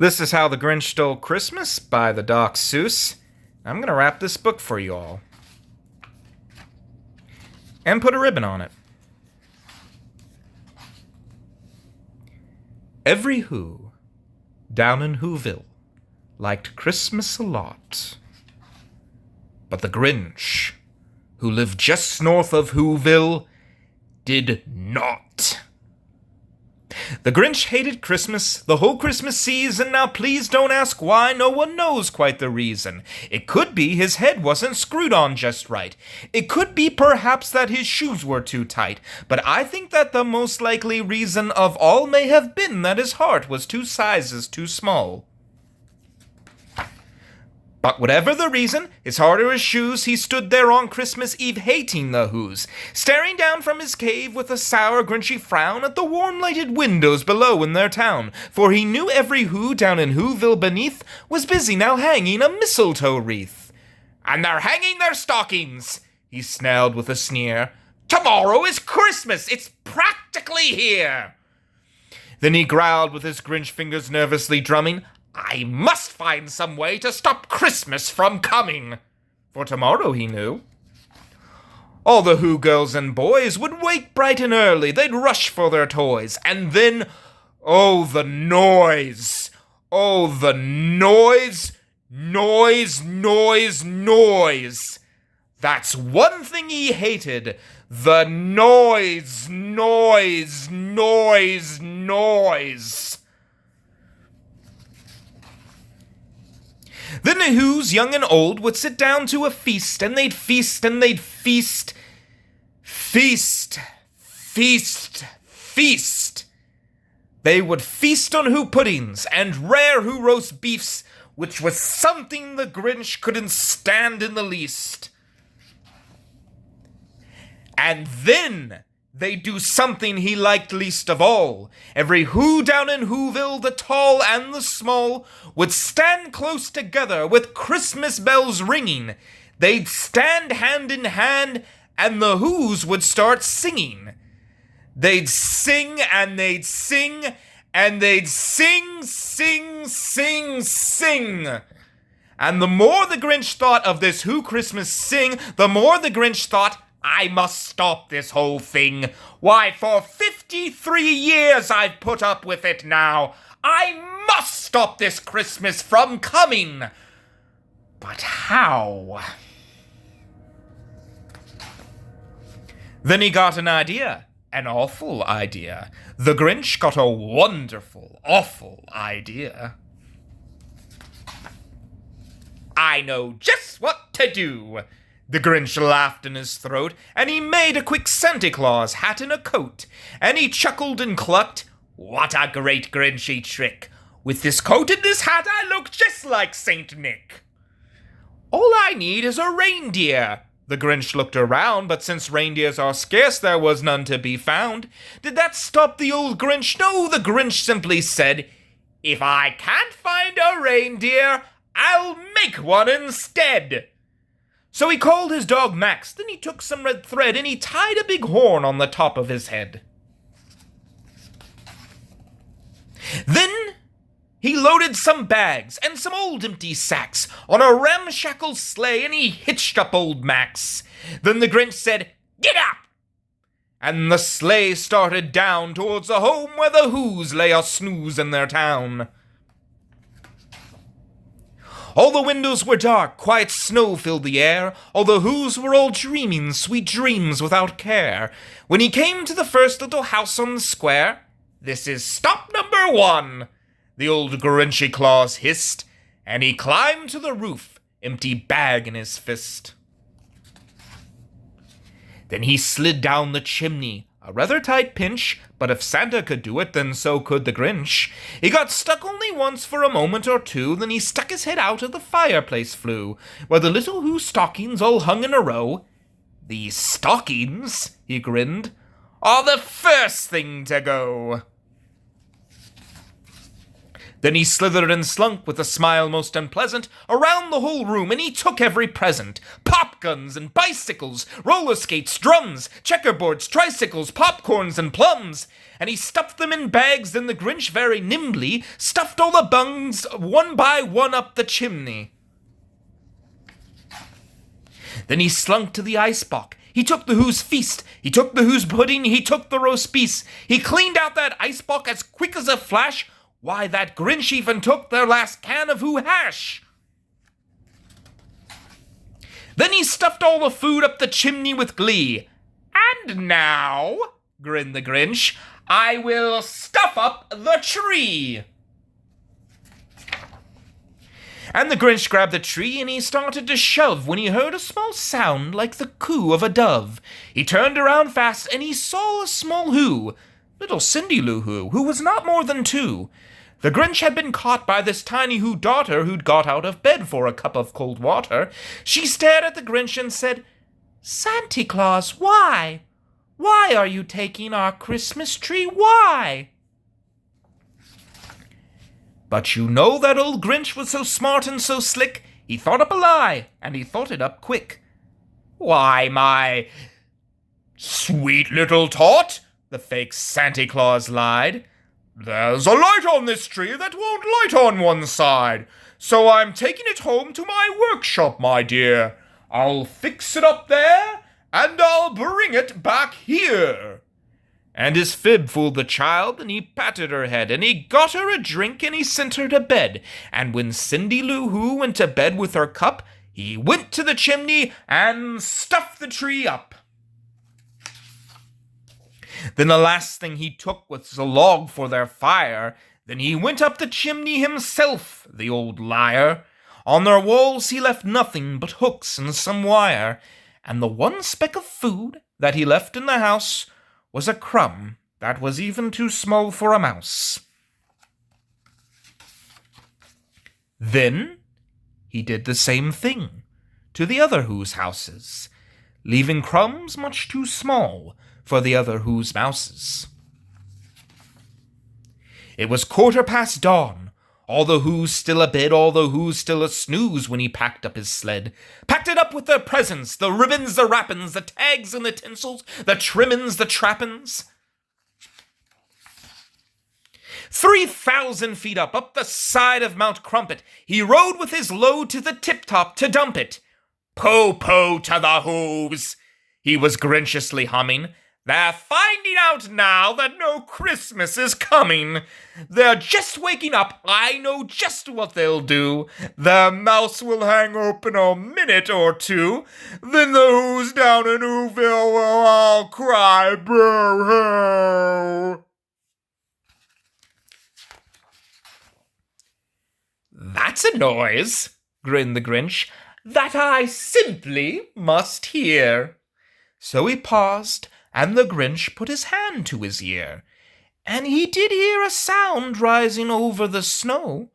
This is How the Grinch Stole Christmas by the Doc Seuss. I'm going to wrap this book for you all. And put a ribbon on it. Every Who down in Whoville liked Christmas a lot. But the Grinch, who lived just north of Whoville, did not. The Grinch hated Christmas the whole Christmas season. Now please don't ask why, no one knows quite the reason. It could be his head wasn't screwed on just right. It could be perhaps that his shoes were too tight. But I think that the most likely reason of all may have been that his heart was 2 sizes too small. But whatever the reason, his heart or his shoes, he stood there on Christmas Eve hating the Whos, staring down from his cave with a sour, grinchy frown at the warm-lighted windows below in their town, for he knew every Who down in Whoville beneath was busy now hanging a mistletoe wreath. "And they're hanging their stockings," he snarled with a sneer. "Tomorrow is Christmas! It's practically here!" Then he growled with his Grinch fingers nervously drumming, "I must find some way to stop Christmas from coming." For tomorrow, he knew, all the Who girls and boys would wake bright and early. They'd rush for their toys. And then, oh, the noise. Oh, the noise. Noise, noise, noise. That's one thing he hated. The noise, noise, noise, noise. Then the Whos, young and old, would sit down to a feast, and they'd feast, and they'd feast. Feast, feast, feast. They would feast on Who puddings and rare Who roast beefs, which was something the Grinch couldn't stand in the least. And then they'd do something he liked least of all. Every Who down in Whoville, the tall and the small, would stand close together with Christmas bells ringing. They'd stand hand in hand, and the Whos would start singing. They'd sing, and they'd sing, and they'd sing, sing, sing, sing. And the more the Grinch thought of this Who Christmas sing, the more the Grinch thought, I must stop this whole thing. Why, for 53 years I've put up with it now. I must stop this Christmas from coming. But how? Then he got an idea. An awful idea. The Grinch got a wonderful, awful idea. I know just what to do. The Grinch laughed in his throat, and he made a quick Santa Claus hat and a coat, and he chuckled and clucked, "What a great Grinchy trick! With this coat and this hat I look just like Saint Nick. All I need is a reindeer." The Grinch looked around, but since reindeers are scarce, there was none to be found. Did that stop the old Grinch? No, the Grinch simply said, "If I can't find a reindeer, I'll make one instead." So he called his dog Max, then he took some red thread and he tied a big horn on the top of his head. Then he loaded some bags and some old empty sacks on a ramshackle sleigh and he hitched up old Max. Then the Grinch said, "Get up!" And the sleigh started down towards the home where the Whos lay a snooze in their town. All the windows were dark, quiet snow filled the air, all the Whos were all dreaming sweet dreams without care. When he came to the first little house on the square, "This is stop number 1, the old Grinchy Claus hissed, and he climbed to the roof, empty bag in his fist. Then he slid down the chimney, a rather tight pinch, but if Santa could do it, then so could the Grinch. He got stuck only once for a moment or two, then he stuck his head out of the fireplace flue, where the little Who stockings all hung in a row. "These stockings," he grinned, "are the first thing to go." Then he slithered and slunk with a smile most unpleasant around the whole room, and he took every present. Pop shotguns and bicycles, roller skates, drums, checkerboards, tricycles, popcorns, and plums. And he stuffed them in bags, then the Grinch very nimbly stuffed all the bungs one by one up the chimney. Then he slunk to the icebox. He took the Who's feast. He took the Who's pudding. He took the roast beef. He cleaned out that icebox as quick as a flash. Why, that Grinch even took their last can of Who hash. Then he stuffed all the food up the chimney with glee. And now, grinned the Grinch, I will stuff up the tree. And the Grinch grabbed the tree and he started to shove when he heard a small sound like the coo of a dove. He turned around fast and he saw a small Who, little Cindy Lou Who was not more than 2. The Grinch had been caught by this tiny Who daughter who'd got out of bed for a cup of cold water. She stared at the Grinch and said, Santa Claus, why? Why are you taking our Christmas tree? Why? But you know that old Grinch was so smart and so slick, he thought up a lie, and he thought it up quick. Why, my sweet little tot, the fake Santa Claus lied. There's a light on this tree that won't light on one side, so I'm taking it home to my workshop, my dear. I'll fix it up there, and I'll bring it back here. And his fib fooled the child, and he patted her head, and he got her a drink, and he sent her to bed. And when Cindy Lou Who went to bed with her cup, he went to the chimney and stuffed the tree up. Then the last thing he took was a log for their fire. Then he went up the chimney himself, the old liar. On their walls he left nothing but hooks and some wire, and the one speck of food that he left in the house was a crumb that was even too small for a mouse. Then he did the same thing to the other Who's houses, leaving crumbs much too small for the other Who's mouses. It was 1/4 dawn, all the Who's still abed, all the Who's still a snooze when he packed up his sled. Packed it up with their presents, the ribbons, the wrappings, the tags and the tinsels, the trimmings, the trappings. 3,000 feet up the side of Mount Crumpet, he rode with his load to the tip-top to dump it. Po-po to the Who's, he was grinchiously humming. They're finding out now that no Christmas is coming. They're just waking up. I know just what they'll do. Their mouths will hang open a minute or two. Then the Who's down in Whoville will all cry boo-hoo. That's a noise, grinned the Grinch, that I simply must hear. So he paused, and the Grinch put his hand to his ear, and he did hear a sound rising over the snow.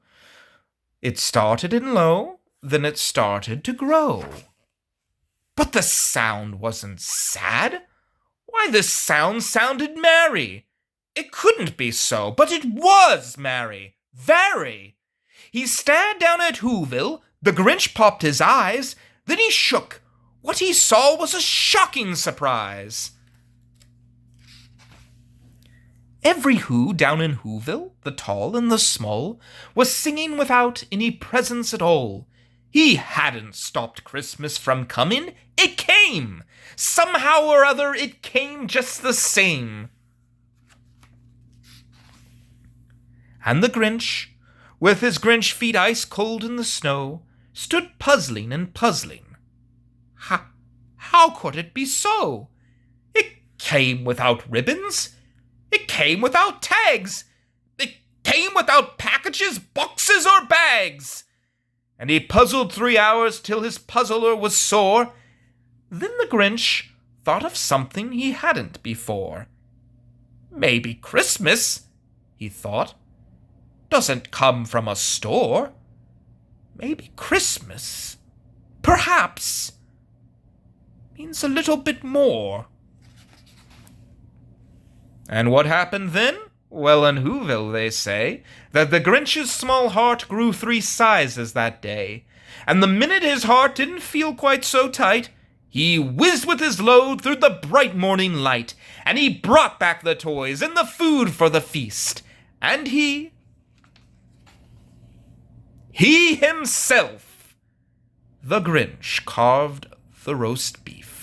It started in low, then it started to grow. But the sound wasn't sad. Why, the sound sounded merry. It couldn't be so, but it was merry, very. He stared down at Whoville, the Grinch popped his eyes, then he shook. What he saw was a shocking surprise. Every Who down in Whoville, the tall and the small, was singing without any presents at all. He hadn't stopped Christmas from coming. It came! Somehow or other, it came just the same. And the Grinch, with his Grinch feet ice cold in the snow, stood puzzling and puzzling. How could it be so? It came without ribbons. It came without tags. It came without packages, boxes, or bags. And he puzzled 3 hours till his puzzler was sore. Then the Grinch thought of something he hadn't before. Maybe Christmas, he thought, doesn't come from a store. Maybe Christmas, perhaps, means a little bit more. And what happened then? Well, in Whoville they say that the Grinch's small heart grew 3 sizes that day. And the minute his heart didn't feel quite so tight, He whizzed with his load through the bright morning light, and he brought back the toys and the food for the feast. And he himself, the Grinch, carved the roast beef.